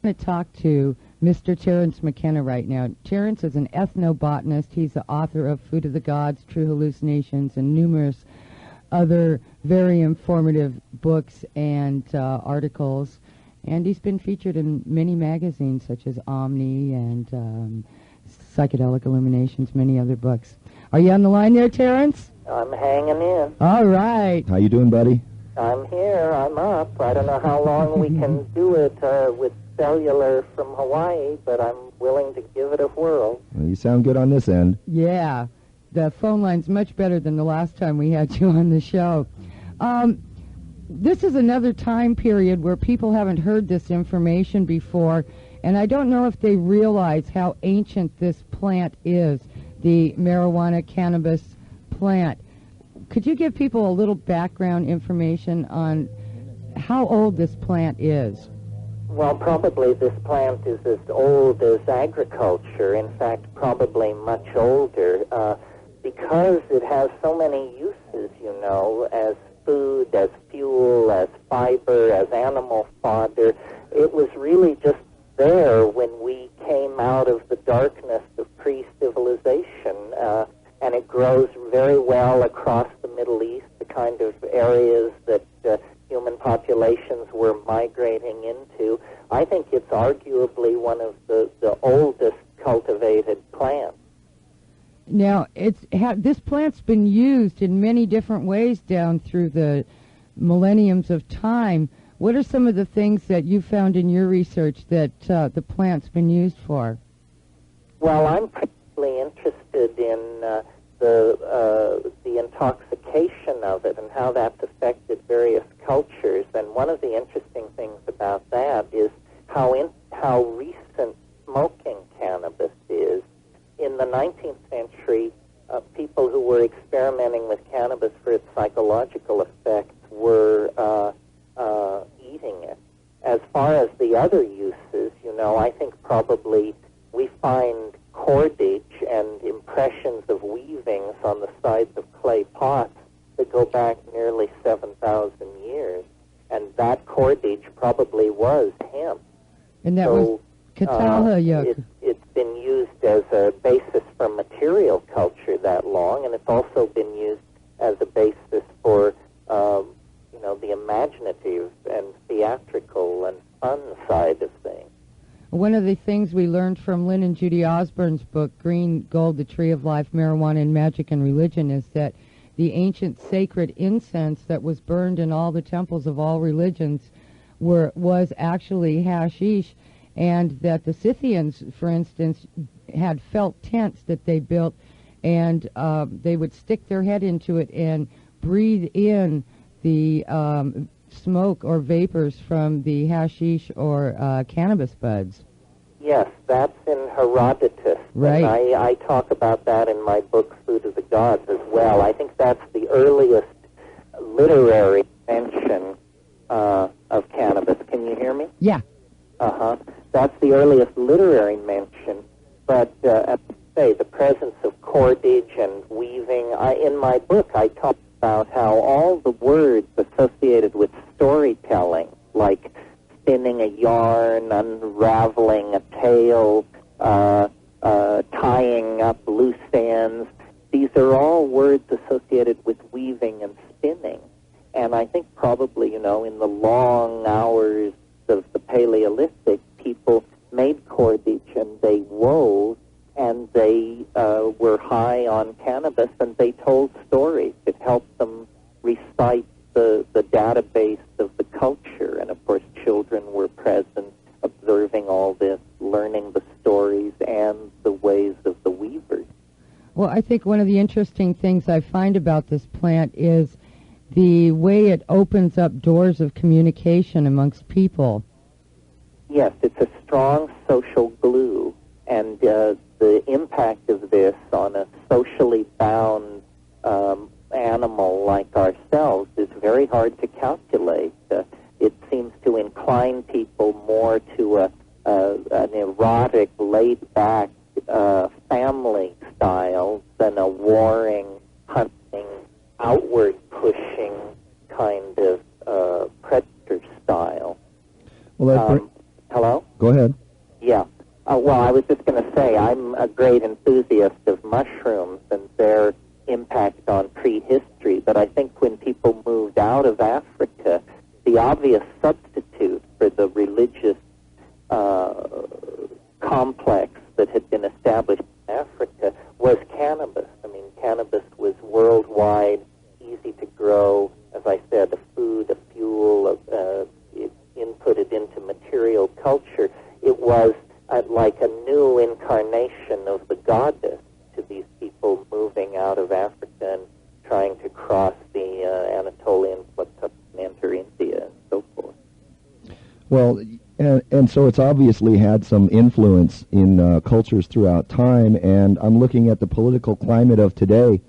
I'm going to talk to Mr. Terence McKenna right now. Terence is an ethnobotanist. He's the author of Food of the Gods, True Hallucinations, and numerous other very informative books and articles. And he's been featured in many magazines such as Omni and Psychedelic Illuminations, many other books. Are you on the line there, Terence? I'm hanging in. All right. How you doing, buddy? I'm here. I'm up. I don't know how long we can do it with cellular from Hawaii, but I'm willing to give it a whirl. Well, you sound good on this end. Yeah. The phone line's much better than the last time we had you on the show. This is another time period where people haven't heard this information before, and I don't know if they realize how ancient this plant is, the marijuana cannabis plant. Could you give people a little background information on how old this plant is? Well, probably this plant is as old as agriculture. In fact, probably much older, because it has so many uses, you know, as food, as fuel, as fiber, as animal fodder. It was really just there when we came out of the darkness of pre-civilization, and it grows very well across the Middle East, the kind of areas that human populations were migrating into. I think it's arguably one of the oldest cultivated plants. Now, this plant's been used in many different ways down through the millenniums of time. What are some of the things that you found in your research that the plant's been used for? Well, I'm particularly interested in the intoxication of it and how that's affected various cultures. And one of the interesting things about that is how recent smoking cannabis is. In the 19th century, people who were experimenting with cannabis for its psychological effects were eating it. As far as the other uses, you know, I think probably we find cordage and impressions of weavings on the sides of clay pots that go back nearly 7,000 years. And that cordage probably was hemp. And that was Catalha. It's been used as a basis for material culture that long, and it's also been used as a basis for, you know, the imaginative and theatrical and fun side of things. One of the things we learned from Lynn and Judy Osborne's book, Green Gold, The Tree of Life, Marijuana and Magic and Religion, is that the ancient sacred incense that was burned in all the temples of all religions was actually hashish, and that the Scythians, for instance, had felt tents that they built, and they would stick their head into it and breathe in the smoke or vapors from the hashish or cannabis buds. Yes, that's in Herodotus. Right. And I talk about that in my book, Food of the Gods, as well. I think that's the earliest literary mention of cannabis. Can you hear me? Yeah. Uh-huh. That's the earliest literary mention. But, as I say, the presence of cordage and weaving. In my book, I talk about how all the words associated with storytelling, like spinning a yarn, unraveling a tale, tying up loose ends, these are all words associated with weaving and spinning. And I think probably, you know, in the long hours of the Paleolithic, people made cordage and they wove, and they were high on cannabis, and they told stories. It helped them recite the database of the culture, and of course children were present, observing all this, learning the stories and the ways of the weavers. Well, I think one of the interesting things I find about this plant is the way it opens up doors of communication amongst people. Yes, it's a strong social glue, and the impact of this on a socially bound animal like ourselves is very hard to calculate. It seems to incline people more to an erotic, laid-back family style than a warring, hunting, outward-pushing kind of predator style. Well, Hello? Go ahead. Yeah. Well, I was just going to say I'm a great enthusiast of mushrooms and their impact on prehistory, but I think when people moved out of Africa, the obvious substitute for the religious complex that had been established in Africa was cannabis. I mean, cannabis was worldwide, easy to grow, as I said, a food, a fuel, inputted into material culture. It was like a new incarnation of the goddess to these people moving out of Africa and trying to cross the Anatolian plateau and enter India and so forth. Well, and so it's obviously had some influence in cultures throughout time, and I'm looking at the political climate of today,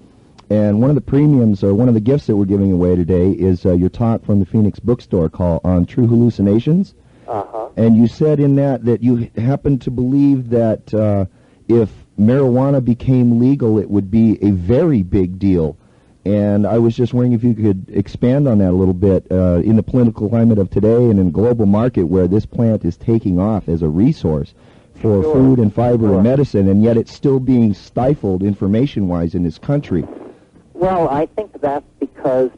and one of the premiums, or one of the gifts that we're giving away today is your talk from the Phoenix Bookstore call on True Hallucinations. Uh-huh. And you said in that you happen to believe that if marijuana became legal, it would be a very big deal. And I was just wondering if you could expand on that a little bit in the political climate of today and in the global market where this plant is taking off as a resource for food and fiber and medicine, and yet it's still being stifled information-wise in this country. Well, I think that's because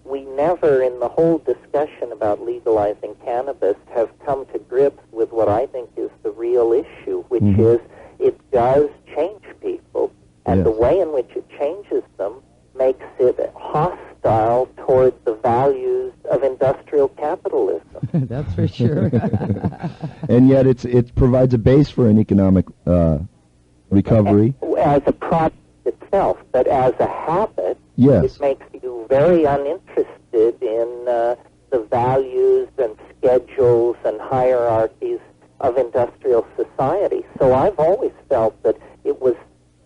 we never, in the whole discussion about legalizing cannabis, have come to grips with what I think is the real issue, which is it does change people, and the way in which it changes them makes it hostile towards the values of industrial capitalism. That's for sure. And yet it provides a base for an economic recovery. As a product itself, but as a habit, yes, it makes you very uninterested in the values and schedules and hierarchies of industrial society. So I've always felt that it was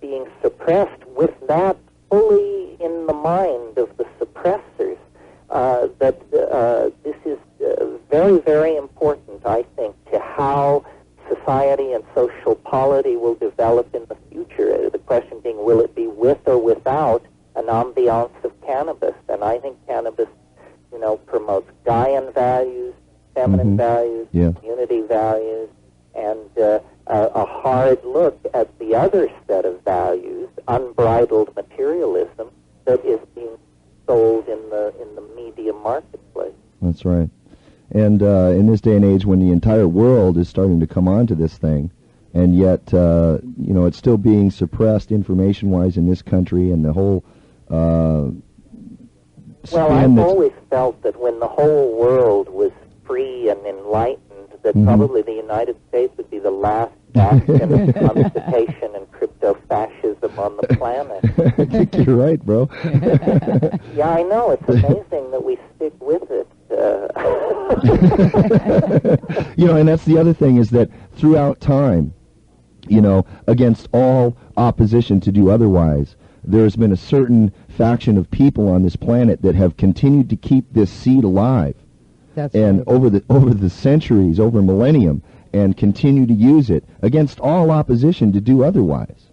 being suppressed with that fully in the mind of the suppressors, that this is very, very important, I think, to how society and social polity will develop in the future. The question being, will it be with or without an ambiance of cannabis? And I think cannabis, promotes Gaian values, feminine values, community values, and a hard look at the other set of values, unbridled materialism, that is being sold in the media marketplace. That's right. And in this day and age when the entire world is starting to come onto this thing, and yet, it's still being suppressed information-wise in this country, and the whole well, I've always felt that when the whole world was free and enlightened, that probably the United States would be the last bastion of constipation and crypto-fascism on the planet. I think you're right, bro. Yeah, I know. It's amazing that we stick with it. And that's the other thing, is that throughout time, against all opposition to do otherwise, there's been a certain faction of people on this planet that have continued to keep this seed alive. That's and right. over the centuries, over millennium, and continue to use it against all opposition to do otherwise.